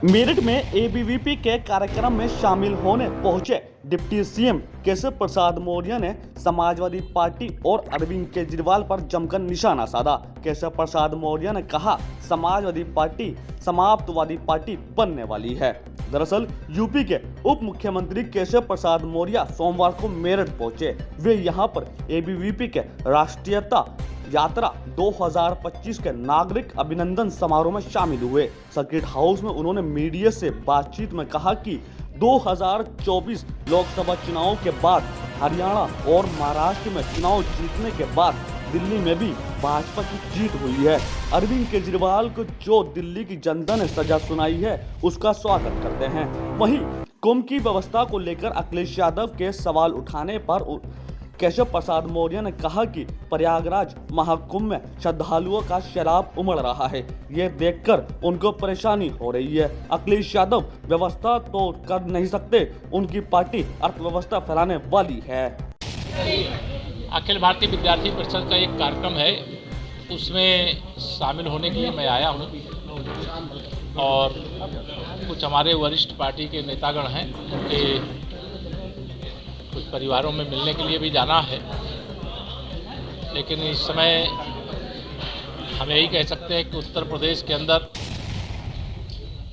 मेरठ में एबीवीपी के कार्यक्रम में शामिल होने पहुंचे डिप्टी सीएम केशव प्रसाद मौर्य ने समाजवादी पार्टी और अरविंद केजरीवाल पर जमकर निशाना साधा। केशव प्रसाद मौर्य ने कहा, समाजवादी पार्टी समाप्तवादी पार्टी बनने वाली है। दरअसल यूपी के उप मुख्यमंत्री केशव प्रसाद मौर्य सोमवार को मेरठ पहुंचे। वे यहां पर एबीवीपी के राष्ट्रीयता यात्रा 2025 के नागरिक अभिनंदन समारोह में शामिल हुए। सर्किट हाउस में उन्होंने मीडिया से बातचीत में कहा कि 2024 लोकसभा चुनाव के बाद हरियाणा और महाराष्ट्र में चुनाव जीतने के बाद दिल्ली में भी भाजपा की जीत हुई है। अरविंद केजरीवाल को जो दिल्ली की जनता ने सजा सुनाई है उसका स्वागत करते हैं। वहीं कुंभ की व्यवस्था को लेकर अखिलेश यादव के सवाल उठाने पर केशव प्रसाद मौर्य ने कहा कि प्रयागराज महाकुंभ में श्रद्धालुओं का सैलाब उमड़ रहा है। ये देखकर उनको परेशानी हो रही है। अखिलेश यादव व्यवस्था तो कर नहीं सकते, उनकी पार्टी अर्थव्यवस्था फैलाने वाली है। अखिल भारतीय विद्यार्थी परिषद का एक कार्यक्रम है, उसमें शामिल होने के लिए मैं आया हूँ और कुछ हमारे वरिष्ठ पार्टी के नेतागण हैं, उनके कुछ परिवारों में मिलने के लिए भी जाना है। लेकिन इस समय हम यही कह सकते हैं कि उत्तर प्रदेश के अंदर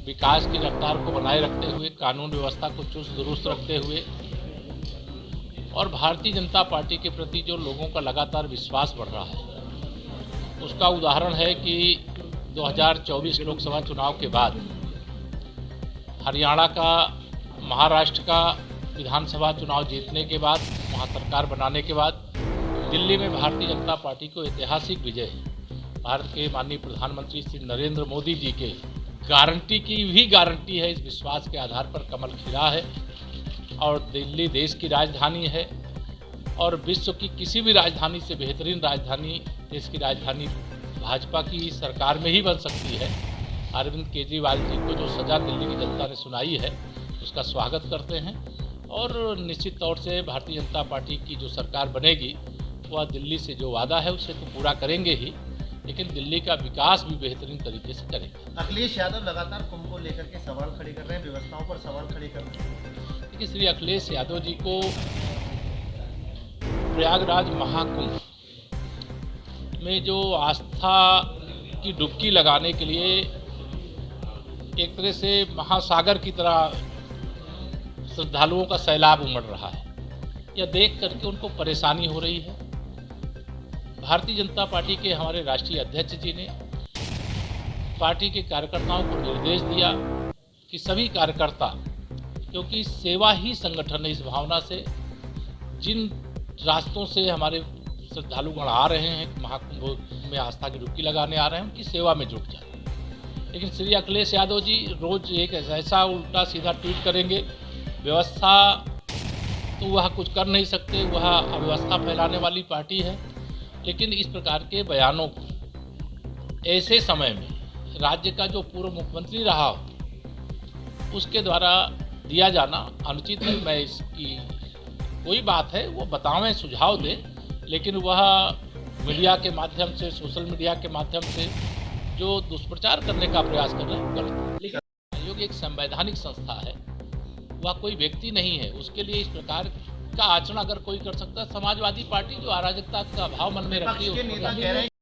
विकास की रफ्तार को बनाए रखते हुए, कानून व्यवस्था को चुस्त दुरुस्त रखते हुए और भारतीय जनता पार्टी के प्रति जो लोगों का लगातार विश्वास बढ़ रहा है, उसका उदाहरण है कि 2024 लोकसभा चुनाव के बाद हरियाणा का, महाराष्ट्र का विधानसभा चुनाव जीतने के बाद, वहाँ सरकार बनाने के बाद दिल्ली में भारतीय जनता पार्टी को ऐतिहासिक विजय है। भारत के माननीय प्रधानमंत्री श्री नरेंद्र मोदी जी के गारंटी की भी गारंटी है। इस विश्वास के आधार पर कमल खिला है और दिल्ली देश की राजधानी है और विश्व की किसी भी राजधानी से बेहतरीन राजधानी, देश की राजधानी भाजपा की सरकार में ही बन सकती है। अरविंद केजरीवाल जी को जो सज़ा दिल्ली की जनता ने सुनाई है उसका स्वागत करते हैं और निश्चित तौर से भारतीय जनता पार्टी की जो सरकार बनेगी वह दिल्ली से जो वादा है उसे तो पूरा करेंगे ही, लेकिन दिल्ली का विकास भी बेहतरीन तरीके से करेंगे। अखिलेश यादव लगातार कुंभ को लेकर के सवाल खड़े कर रहे हैं, व्यवस्थाओं पर सवाल खड़े कर रहे हैं। देखिए, श्री अखिलेश यादव जी को प्रयागराज महाकुंभ में जो आस्था की डुबकी लगाने के लिए एक तरह से महासागर की तरह श्रद्धालुओं का सैलाब उमड़ रहा है, यह देख करके उनको परेशानी हो रही है। भारतीय जनता पार्टी के हमारे राष्ट्रीय अध्यक्ष जी ने पार्टी के कार्यकर्ताओं को निर्देश दिया कि सभी कार्यकर्ता, क्योंकि सेवा ही संगठन है, इस भावना से जिन रास्तों से हमारे श्रद्धालुगण आ रहे हैं, महाकुंभ में आस्था की डुबकी लगाने आ रहे हैं, उनकी सेवा में जुट जाए। लेकिन श्री अखिलेश यादव जी रोज एक ऐसा उल्टा सीधा ट्वीट करेंगे, व्यवस्था तो वह कुछ कर नहीं सकते, वह अव्यवस्था फैलाने वाली पार्टी है। लेकिन इस प्रकार के बयानों को ऐसे समय में राज्य का जो पूर्व मुख्यमंत्री रहा हो उसके द्वारा दिया जाना अनुचित है। मैं इसकी कोई बात है वो बतावें, सुझाव दें, लेकिन वह मीडिया के माध्यम से, सोशल मीडिया के माध्यम से जो दुष्प्रचार करने का प्रयास कर रहे हैं गलत है। आयोग एक संवैधानिक संस्था है, वह कोई व्यक्ति नहीं है। उसके लिए इस प्रकार का आचरण अगर कोई कर सकता है, समाजवादी पार्टी जो अराजकता का भाव मन में रखती है